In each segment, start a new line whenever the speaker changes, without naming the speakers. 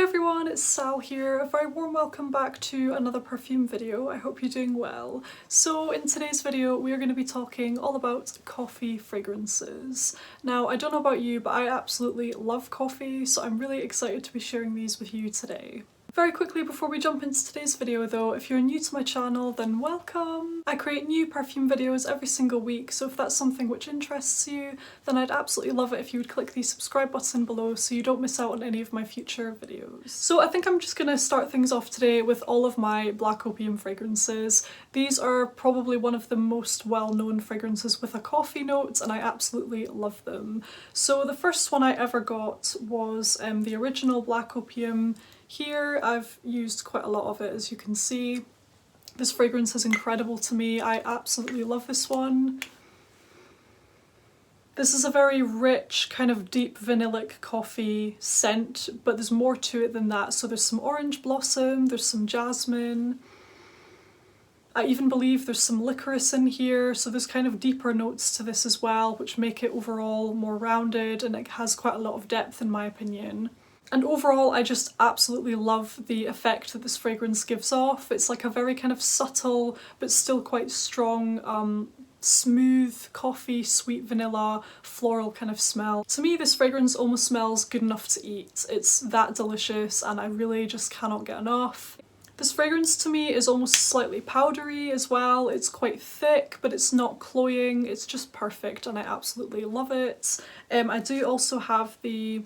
everyone, it's Sal here. A very warm welcome back to another perfume video. I hope you're doing well. So in today's video we are going to be talking all about coffee fragrances. Now I don't know about you, but I absolutely love coffee, so I'm really excited to be sharing these with you today. Very quickly before we jump into today's video though, if you're new to my channel then welcome! I create new perfume videos every single week, so if that's something which interests you then I'd absolutely love it if you would click the subscribe button below so you don't miss out on any of my future videos. So I think I'm just gonna start things off today with all of my Black Opium fragrances. These are probably one of the most well-known fragrances with a coffee note and I absolutely love them. So the first one I ever got was the original Black Opium. Here I've used quite a lot of it, as you can see. This fragrance is incredible to me. I absolutely love this one. This is a very rich, kind of deep vanillic coffee scent, but there's more to it than that. So there's some orange blossom, there's some jasmine. I even believe there's some licorice in here, so there's kind of deeper notes to this as well, which make it overall more rounded, and it has quite a lot of depth in my opinion. And overall I just absolutely love the effect that this fragrance gives off. It's like a very kind of subtle but still quite strong smooth coffee, sweet vanilla, floral kind of smell. To me this fragrance almost smells good enough to eat. It's that delicious and I really just cannot get enough. This fragrance to me is almost slightly powdery as well. It's quite thick but it's not cloying. It's just perfect and I absolutely love it. I do also have the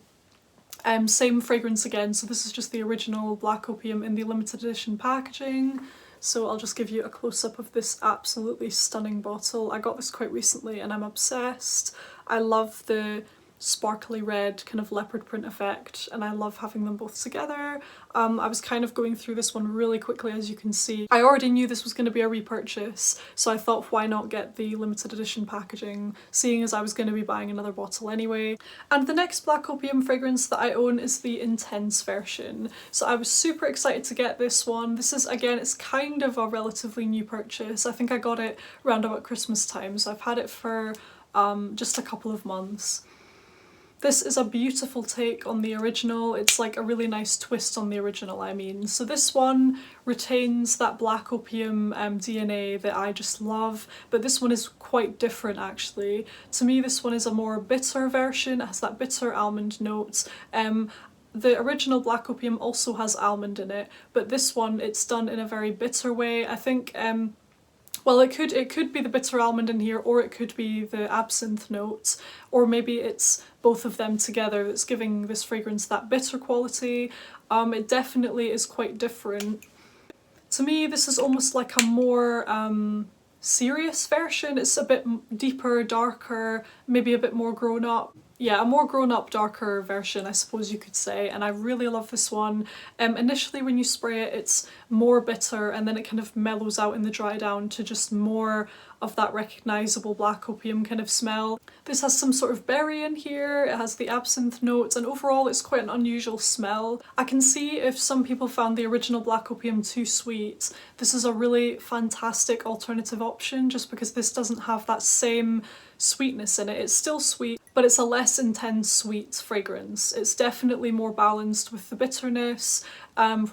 same fragrance again, so this is just the original Black Opium in the limited edition packaging. So I'll just give you a close-up of this absolutely stunning bottle. I got this quite recently and I'm obsessed. I love the sparkly red kind of leopard print effect and I love having them both together. I was kind of going through this one really quickly, as you can see. I already knew this was going to be a repurchase, so I thought why not get the limited edition packaging, seeing as I was going to be buying another bottle anyway. And the next Black Opium fragrance that I own is the Intense version. So I was super excited to get this one. This is, again, it's kind of a relatively new purchase. I think I got it around about Christmas time, so I've had it for just a couple of months. This is a beautiful take on the original. It's like a really nice twist on the original, I mean. So this one retains that Black Opium DNA that I just love, but this one is quite different actually. To me this one is a more bitter version. It has that bitter almond note. The original Black Opium also has almond in it, but this one it's done in a very bitter way. I think well, it could be the bitter almond in here, or it could be the absinthe notes, or maybe it's both of them together that's giving this fragrance that bitter quality. It definitely is quite different. To me, this is almost like a more serious version. It's a bit deeper, darker, maybe a bit more grown up. Yeah, a more grown-up, darker version, I suppose you could say, and I really love this one. Initially when you spray it, it's more bitter and then it kind of mellows out in the dry down to just more of that recognisable Black Opium kind of smell. This has some sort of berry in here, it has the absinthe notes, and overall it's quite an unusual smell. I can see if some people found the original Black Opium too sweet, this is a really fantastic alternative option just because this doesn't have that same sweetness in it. It's still sweet, but it's a less intense sweet fragrance. It's definitely more balanced with the bitterness,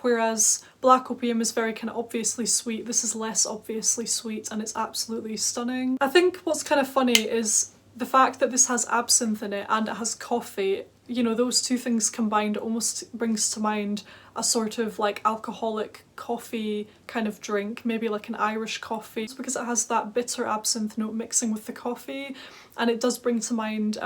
whereas Black Opium is very kind of obviously sweet. This is less obviously sweet and it's absolutely stunning. I think what's kind of funny is the fact that this has absinthe in it and it has coffee. You know, those two things combined almost brings to mind a sort of like alcoholic coffee kind of drink, maybe like an Irish coffee. It's because it has that bitter absinthe note mixing with the coffee, and it does bring to mind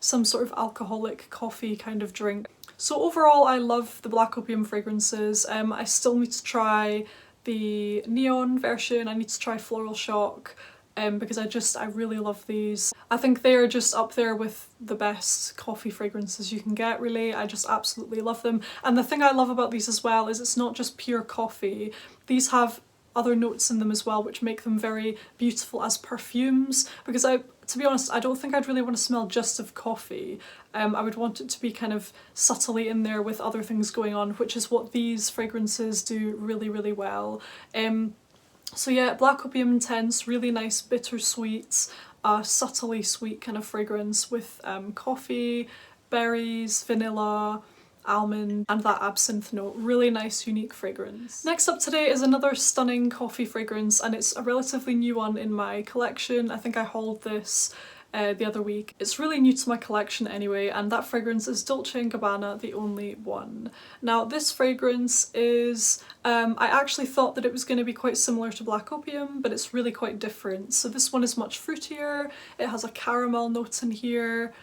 some sort of alcoholic coffee kind of drink. So overall I love the Black Opium fragrances. I still need to try the Neon version, I need to try Floral Shock, because I really love these. I think they are just up there with the best coffee fragrances you can get, really. I just absolutely love them. And the thing I love about these as well is it's not just pure coffee. These have other notes in them as well, which make them very beautiful as perfumes, because to be honest, I don't think I'd really want to smell just of coffee. I would want it to be kind of subtly in there with other things going on, which is what these fragrances do really, really well. So yeah, Black Opium Intense, really nice bittersweet, subtly sweet kind of fragrance with coffee, berries, vanilla, almond and that absinthe note. Really nice, unique fragrance. Next up today is another stunning coffee fragrance, and it's a relatively new one in my collection. I think I hauled this the other week. It's really new to my collection anyway, and that fragrance is Dolce & Gabbana The Only One. Now this fragrance is, I actually thought that it was going to be quite similar to Black Opium, but it's really quite different. So this one is much fruitier, it has a caramel note in here.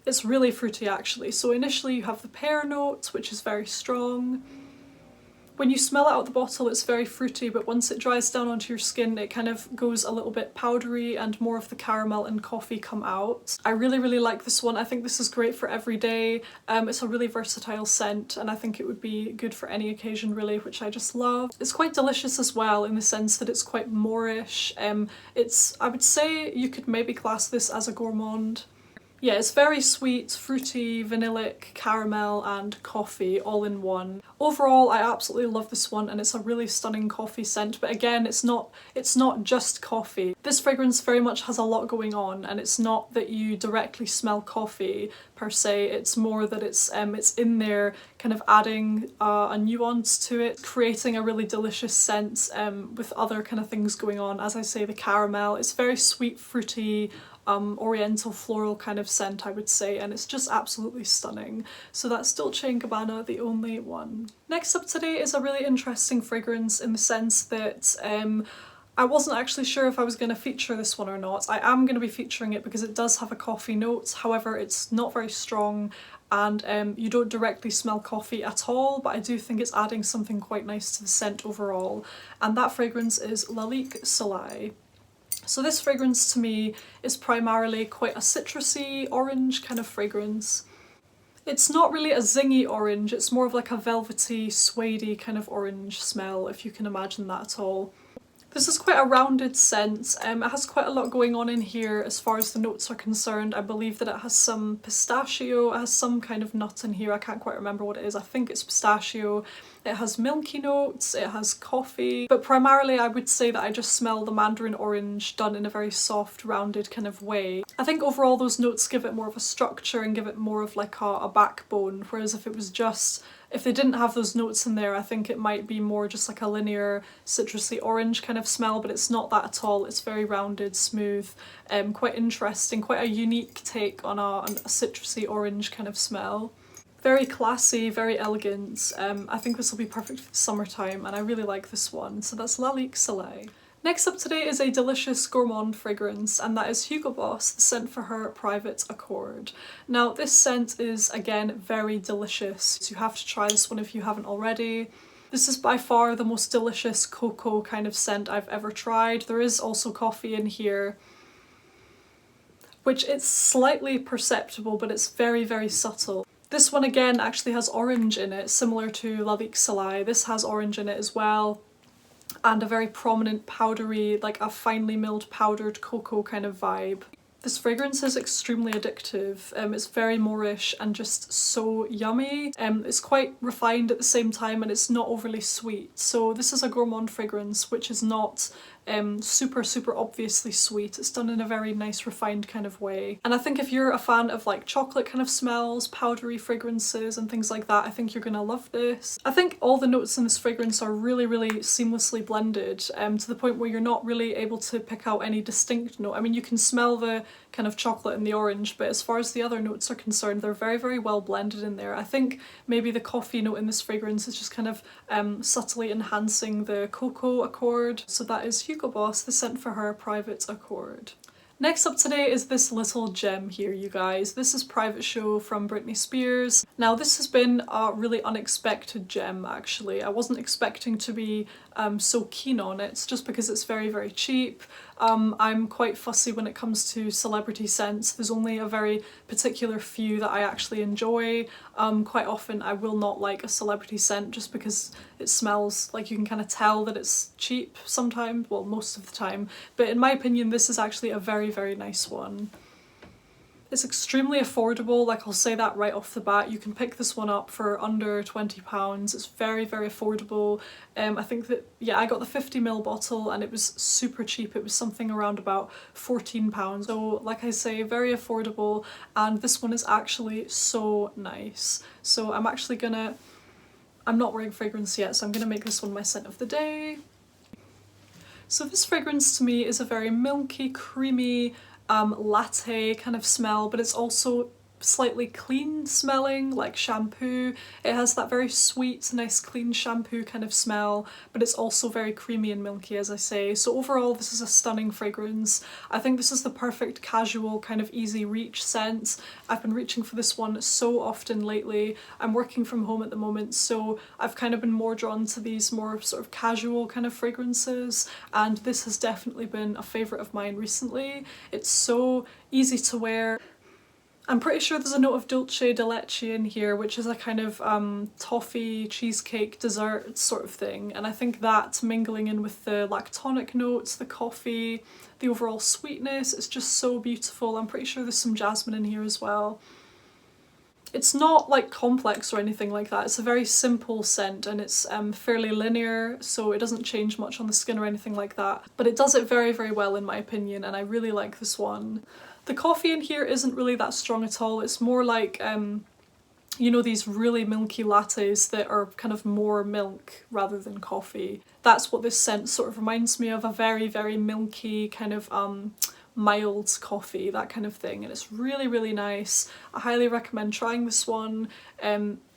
It's really fruity actually. So initially you have the pear note, which is very strong. When you smell it out the bottle, it's very fruity, but once it dries down onto your skin, it kind of goes a little bit powdery and more of the caramel and coffee come out. I really, really like this one. I think this is great for every day. It's a really versatile scent, and I think it would be good for any occasion really, which I just love. It's quite delicious as well in the sense that it's quite Moorish. I would say you could maybe class this as a gourmand. Yeah, it's very sweet, fruity, vanillic, caramel and coffee all in one. Overall, I absolutely love this one, and it's a really stunning coffee scent, but again, it's not just coffee. This fragrance very much has a lot going on, and it's not that you directly smell coffee per se, it's more that it's in there kind of adding a nuance to it, creating a really delicious scent with other kind of things going on. As I say, the caramel, it's very sweet, fruity, oriental floral kind of scent, I would say, and it's just absolutely stunning. So that's Dolce & Gabbana The Only One. Next up today is a really interesting fragrance in the sense that I wasn't actually sure if I was going to feature this one or not. I am going to be featuring it because it does have a coffee note, however it's not very strong, and you don't directly smell coffee at all, but I do think it's adding something quite nice to the scent overall, and that fragrance is Lalique Soleil. So this fragrance to me is primarily quite a citrusy orange kind of fragrance. It's not really a zingy orange, it's more of like a velvety, suede-y kind of orange smell, if you can imagine that at all. This is quite a rounded scent. It has quite a lot going on in here as far as the notes are concerned. I believe that it has some pistachio, it has some kind of nut in here, I can't quite remember what it is. I think it's pistachio. It has milky notes, it has coffee, but primarily I would say that I just smell the mandarin orange done in a very soft, rounded kind of way. I think overall those notes give it more of a structure and give it more of like a backbone, whereas if they didn't have those notes in there, I think it might be more just like a linear citrusy orange kind of smell, but it's not that at all. It's very rounded, smooth, quite interesting, quite a unique take on a citrusy orange kind of smell. Very classy, very elegant. I think this will be perfect for the summertime, and I really like this one. So that's Lalique Soleil. Next up today is a delicious gourmand fragrance, and that is Hugo Boss, the scent for her Private Accord. Now this scent is again very delicious, so you have to try this one if you haven't already. This is by far the most delicious cocoa kind of scent I've ever tried. There is also coffee in here, which it's slightly perceptible, but it's very, very subtle. This one again actually has orange in it, similar to Lalique Soleil. This has orange in it as well, and a very prominent powdery, like a finely milled powdered cocoa kind of vibe. This fragrance is extremely addictive. It's very Moorish and just so yummy. It's quite refined at the same time, and it's not overly sweet. So this is a gourmand fragrance which is not super obviously sweet. It's done in a very nice refined kind of way, and I think if you're a fan of like chocolate kind of smells, powdery fragrances and things like that, I think you're gonna love this. I think all the notes in this fragrance are really seamlessly blended to the point where you're not really able to pick out any distinct note. I mean, you can smell the kind of chocolate and the orange, but as far as the other notes are concerned, they're very well blended in there. I think maybe the coffee note in this fragrance is just kind of subtly enhancing the cocoa accord. So that is Hugo Boss, the scent for her Private Accord. Next up today is this little gem here, you guys. This is Private Show from Britney Spears. Now this has been a really unexpected gem actually. I wasn't expecting to be so keen on it, just because it's very cheap. I'm quite fussy when it comes to celebrity scents. There's only a very particular few that I actually enjoy. Quite often I will not like a celebrity scent just because it smells like you can kind of tell that it's cheap sometimes, well most of the time, but in my opinion this is actually a very nice one. It's extremely affordable, like I'll say that right off the bat. You can pick this one up for under £20. It's very, very affordable. I think that, yeah, I got the 50ml bottle and it was super cheap. It was something around about £14. So like I say, very affordable, and this one is actually so nice. So I'm actually gonna, I'm not wearing fragrance yet, so I'm gonna make this one my scent of the day. So this fragrance to me is a very milky, creamy, latte kind of smell, but it's also slightly clean smelling, like shampoo. It has that very sweet, nice clean shampoo kind of smell, but it's also very creamy and milky, as I say. So overall, this is a stunning fragrance. I think this is the perfect casual kind of easy reach scent. I've been reaching for this one so often lately. I'm working from home at the moment, so I've kind of been more drawn to these more sort of casual kind of fragrances, and this has definitely been a favourite of mine recently. It's so easy to wear. I'm pretty sure there's a note of dulce de leche in here, which is a kind of toffee cheesecake dessert sort of thing, and I think that mingling in with the lactonic notes, the coffee, the overall sweetness, it's just so beautiful. I'm pretty sure there's some jasmine in here as well. It's not like complex or anything like that. It's a very simple scent, and it's fairly linear, so it doesn't change much on the skin or anything like that, but it does it very, very well in my opinion, and I really like this one. The coffee in here isn't really that strong at all. It's more like, you know, these really milky lattes that are kind of more milk rather than coffee. That's what this scent sort of reminds me of, a very, very milky kind of mild coffee, that kind of thing, and it's really, really nice. I highly recommend trying this one.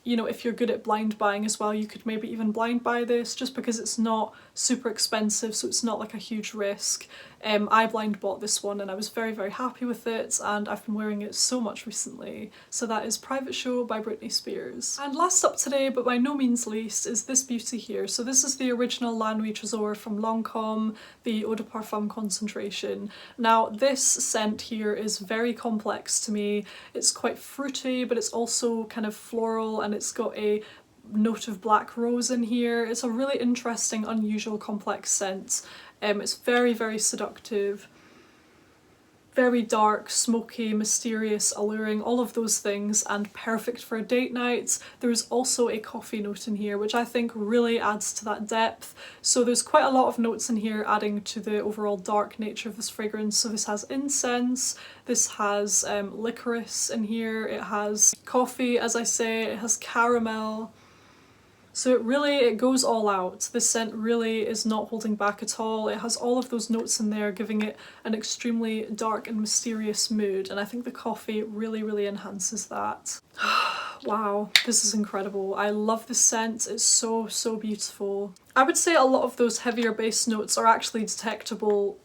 You know, if you're good at blind buying as well, you could maybe even blind buy this, just because it's not super expensive, so it's not like a huge risk. I blind bought this one and I was very, very happy with it, and I've been wearing it so much recently. So that is Private Show by Britney Spears. And last up today, but by no means least, is this beauty here. So this is the original La Nuit Trésor from Lancôme, the Eau de Parfum concentration. Now this scent here is very complex to me. It's quite fruity, but it's also kind of floral, and it's got a note of black rose in here. It's a really interesting, unusual, complex scent. It's very, very seductive, very dark, smoky, mysterious, alluring, all of those things, and perfect for a date night. There's also a coffee note in here, which I think really adds to that depth. So there's quite a lot of notes in here adding to the overall dark nature of this fragrance. So this has incense, this has licorice in here, it has coffee, as I say, it has caramel. So it goes all out. This scent really is not holding back at all. It has all of those notes in there, giving it an extremely dark and mysterious mood, and I think the coffee really, really enhances that. Wow, this is incredible. I love this scent. It's so, so beautiful. I would say a lot of those heavier base notes are actually detectable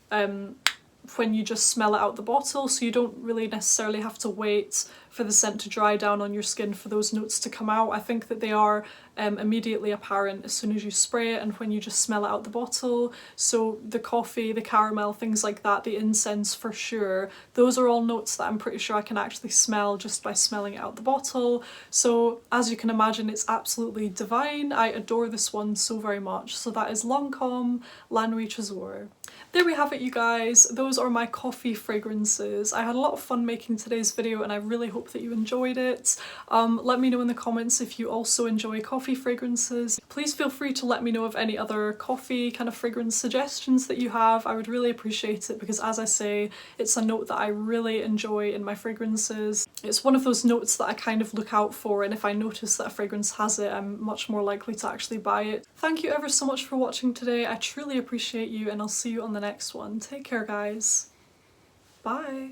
when you just smell it out the bottle, so you don't really necessarily have to wait for the scent to dry down on your skin for those notes to come out. I think that they are immediately apparent as soon as you spray it and when you just smell it out the bottle. So the coffee, the caramel, things like that, the incense for sure, those are all notes that I'm pretty sure I can actually smell just by smelling it out the bottle. So as you can imagine, it's absolutely divine. I adore this one so very much. So that is Lancôme La Nuit Trésor. There we have it, you guys. Those are my coffee fragrances. I had a lot of fun making today's video, and I really hope that you enjoyed it. Let me know in the comments if you also enjoy coffee fragrances. Please feel free to let me know of any other coffee kind of fragrance suggestions that you have. I would really appreciate it, because as I say, it's a note that I really enjoy in my fragrances. It's one of those notes that I kind of look out for, and if I notice that a fragrance has it, I'm much more likely to actually buy it. Thank you ever so much for watching today. I truly appreciate you, and I'll see you on the next one. Take care, guys. Bye.